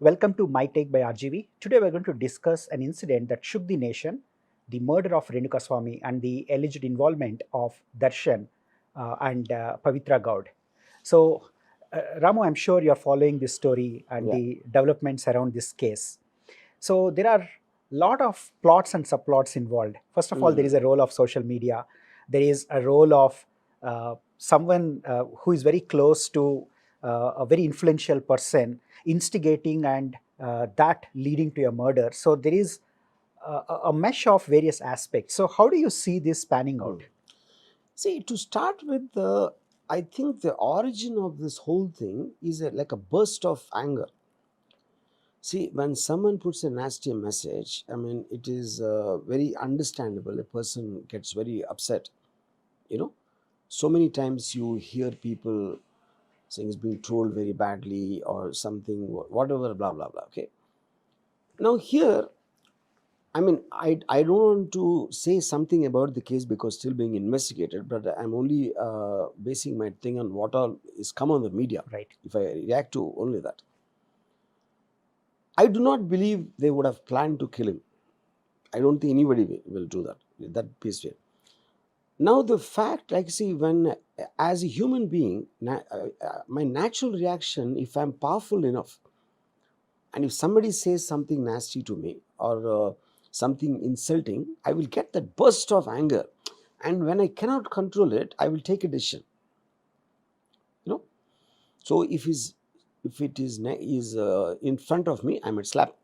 Welcome to My Take by RGV. Today we're going to discuss an incident that shook the nation, the murder of Renukaswamy and the alleged involvement of Darshan and Pavitra Gaud. Ramu, I'm sure you're following this story and Yeah. the developments around this case. So there are a lot of plots and subplots involved. First of all, there Mm. is a role of social media. There is a role of someone who is very close to a very influential person instigating and that leading to a murder. So there is a mesh of various aspects. So how do you see this panning out? Mm. See, to start with, I think the origin of this whole thing is like a burst of anger. See, when someone puts a nasty message, I mean, it is very understandable. A person gets very upset. You know, so many times you hear people saying it's being trolled very badly or something, whatever, blah, blah, blah. Okay. Now, here, I mean, I don't want to say something about the case because still being investigated, but I'm only basing my thing on what all is come on the media. Right. If I react to only that, I do not believe they would have planned to kill him. I don't think anybody will do that. That piece way. Now the fact, like, see, when as a human being, my natural reaction, if I'm powerful enough, and if somebody says something nasty to me or something insulting, I will get that burst of anger. And when I cannot control it, I will take a decision. You know, so if it is in front of me, I might slap,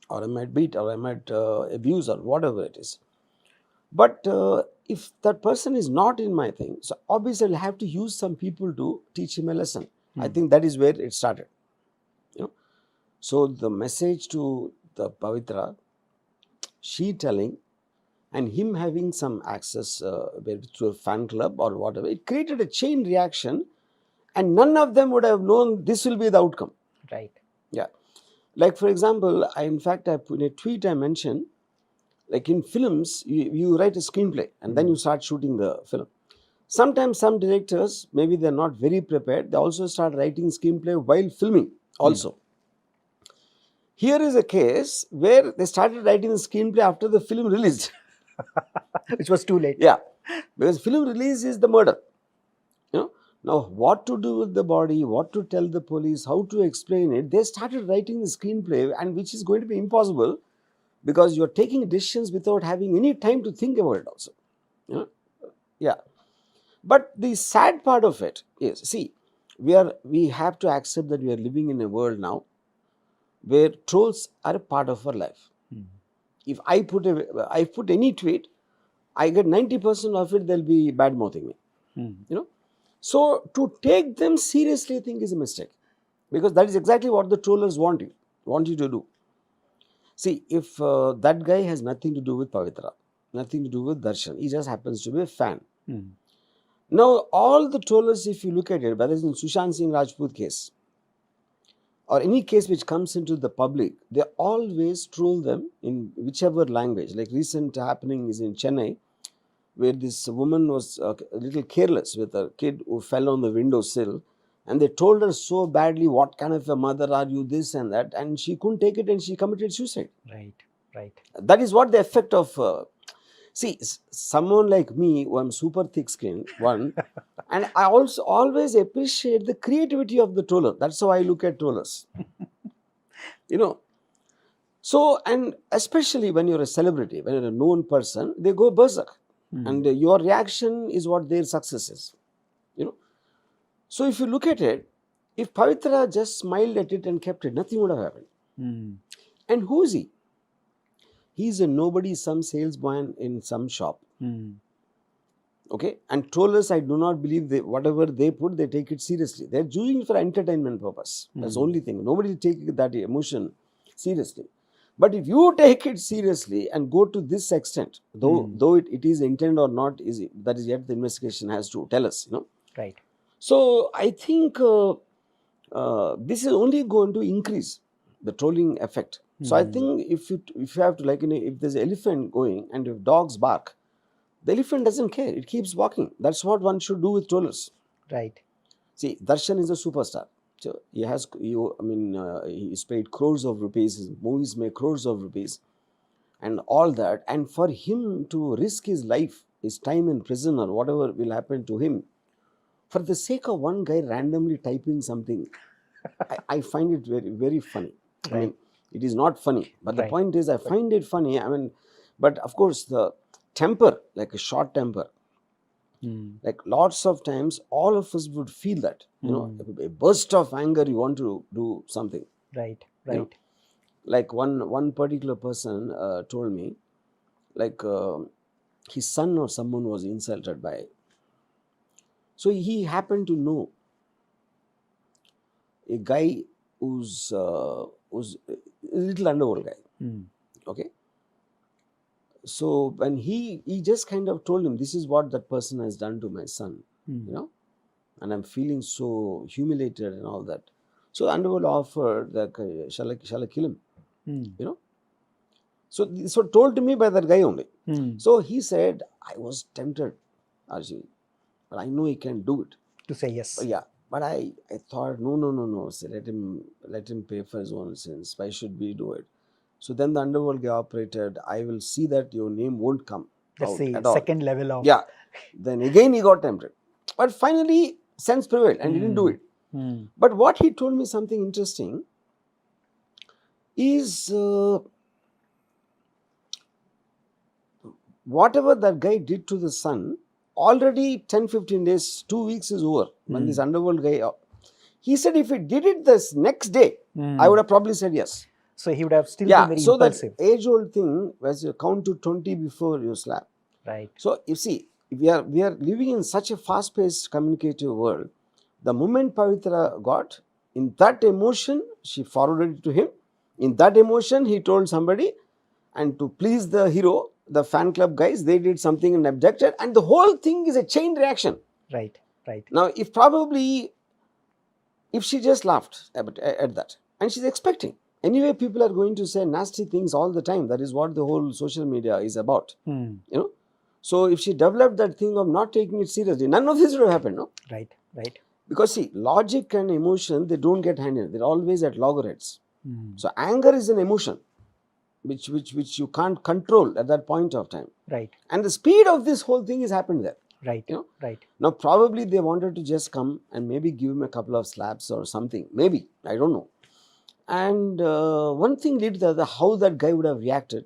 or I might beat, or I might abuse, or whatever it is. But if that person is not in my thing, so obviously I'll have to use some people to teach him a lesson. I think that is where it started. You know, so the message to the Pavitra, she telling and him having some access to a fan club or whatever, it created a chain reaction, and none of them would have known this will be the outcome. Right. Yeah. Like, for example, in fact, in a tweet I mentioned, like in films, you write a screenplay and then you start shooting the film. Sometimes some directors, maybe they're not very prepared, they also start writing screenplay while filming also. Here is a case where they started writing the screenplay after the film released. Which was too late. Yeah, because film release is the murder. You know, now what to do with the body, what to tell the police, how to explain it. They started writing the screenplay, and which is going to be impossible because you're taking decisions without having any time to think about it. Also, you know, yeah. But the sad part of it is, see, we have to accept that we are living in a world now where trolls are a part of our life. If I put any tweet, I get 90% of it, they'll be bad mouthing me. You know, so to take them seriously, I think is a mistake, because that is exactly what the trollers want you to do. See, if that guy has nothing to do with Pavitra, nothing to do with Darshan, he just happens to be a fan. Now, all the trollers, if you look at it, whether it's in Sushant Singh Rajput case or any case which comes into the public, they always troll them in whichever language. Like recent happening is in Chennai, where this woman was a little careless with a kid who fell on the windowsill, and they told her so badly, what kind of a mother are you, this and that, and she couldn't take it and she committed suicide. Right. Right. That is what the effect of see, someone like me who I'm super thick skinned, one, and I also always appreciate the creativity of the troller. That's how I look at trollers. You know, so, and especially when you're a celebrity, when you're a known person, they go berserk. And your reaction is what their success is. You know, so if you look at it, if Pavitra just smiled at it and kept it, nothing would have happened. And who is he? He's a nobody, some salesman in some shop. Okay, and trollers, I do not believe whatever they put, they take it seriously. They're doing it for entertainment purpose. That's the only thing. Nobody take that emotion seriously. But if you take it seriously and go to this extent, though it is intent or not, that is yet the investigation has to tell us. You know. Right. So I think this is only going to increase the trolling effect. So I think if you have to, like, you know, if there's an elephant going and if dogs bark, the elephant doesn't care. It keeps walking. That's what one should do with trollers. Right. See, Darshan is a superstar. So he has, he's paid crores of rupees, his movies make crores of rupees and all that. And for him to risk his life, his time in prison or whatever will happen to him, for the sake of one guy randomly typing something, I find it very, very funny. I mean, it is not funny, but the point is I find it funny. I mean, but of course the temper, like a short temper, like lots of times all of us would feel that, a burst of anger, you want to do something. Right. Like one particular person told me, like his son or someone was insulted by, so he happened to know a guy who's a little underworld guy. Okay. So when he just kind of told him, this is what that person has done to my son, and I'm feeling so humiliated and all that. So underworld offered that, shall I kill him? So told to me by that guy only. So he said, I was tempted, Arjun, but I know he can do it. To say yes. But I thought, no. So let him pay for his own sins. Why should we do it? So then the underworld guy operated. I will see that your name won't come. That's the second level of. Yeah. Then again he got tempted. But finally, sense prevailed and he didn't do it. But what he told me something interesting is whatever that guy did to the son, already 10-15 days, 2 weeks is over. When this underworld guy, he said if he did it this next day, I would have probably said yes. So he would have still been very impulsive. That age-old thing was you count to 20 before you slap. Right. So you see, we are living in such a fast-paced, communicative world. The moment Pavitra got, in that emotion, she forwarded it to him. In that emotion, he told somebody, and to please the hero, the fan club guys, they did something and objected, and the whole thing is a chain reaction. Right. Now, if she just laughed at that, and she's expecting. Anyway, people are going to say nasty things all the time. That is what the whole social media is about. So if she developed that thing of not taking it seriously, none of this would have happened, no? Right. Because see, logic and emotion, they don't get hand in. They're always at loggerheads. So anger is an emotion which you can't control at that point of time. Right. And the speed of this whole thing has happened there. Right. Right. Now probably they wanted to just come and maybe give him a couple of slaps or something. Maybe. I don't know. And one thing led to the other, how that guy would have reacted.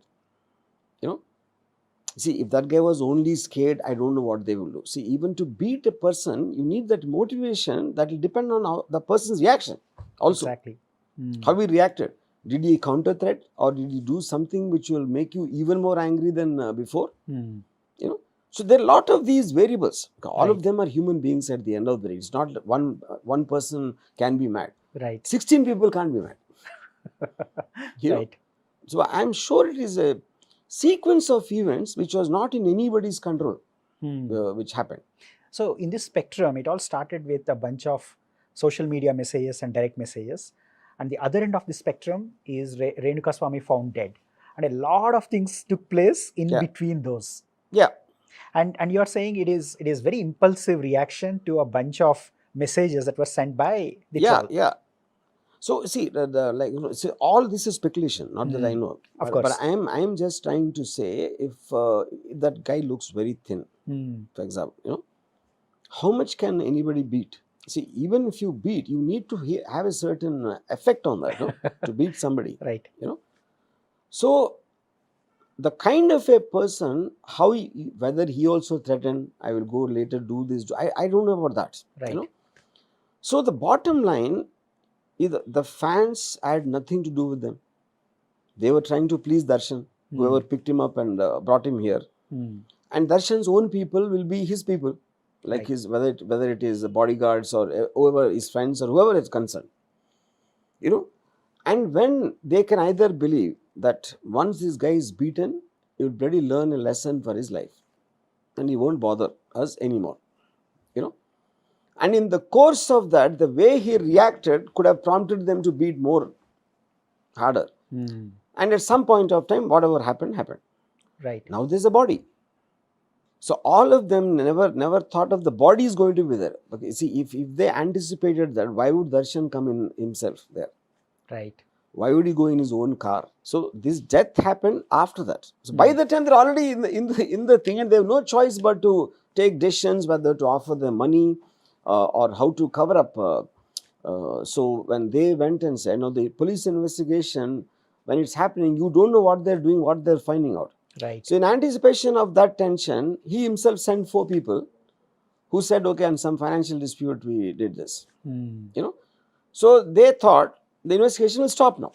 See, if that guy was only scared, I don't know what they will do. See, even to beat a person, you need that motivation that will depend on how the person's reaction also. Exactly. How he reacted. Did he counter threat or did he do something which will make you even more angry than before? So there are a lot of these variables. All of them are human beings at the end of the day. It's not one person can be mad. Right. 16 people can't be mad. Right. So I'm sure it is a sequence of events which was not in anybody's control, which happened. So in this spectrum, it all started with a bunch of social media messages and direct messages. And the other end of the spectrum is Renuka Swami found dead. And a lot of things took place in between those. Yeah. And you're saying it is very impulsive reaction to a bunch of messages that were sent by the troll. Yeah. So see, all this is speculation, not that I know. Of course. But I am just trying to say, if that guy looks very thin, for example, how much can anybody beat? See, even if you beat, you need to have a certain effect on that, to beat somebody. Right. So the kind of a person, whether he also threatened, I will go later do this. I don't know about that. Right. So the bottom line. The fans had nothing to do with them. They were trying to please Darshan, whoever picked him up and brought him here. And Darshan's own people will be his people, like his whether it is the bodyguards or whoever his friends or whoever is concerned. And when they can either believe that once this guy is beaten, he would really learn a lesson for his life, and he won't bother us anymore. And in the course of that, the way he reacted could have prompted them to beat more harder. And at some point of time, whatever happened. Right. Now there's a body. So all of them never thought of the body is going to be there. Okay, see, if they anticipated that, why would Darshan come in himself there? Right. Why would he go in his own car? So this death happened after that. So by the time they're already in the thing, and they have no choice but to take decisions whether to offer them money or how to cover up. So when they went and said, no, the police investigation, when it's happening, you don't know what they're doing, what they're finding out. Right. So in anticipation of that tension, he himself sent 4 people who said, okay, on some financial dispute we did this. Hmm. You know, so they thought the investigation will stop now.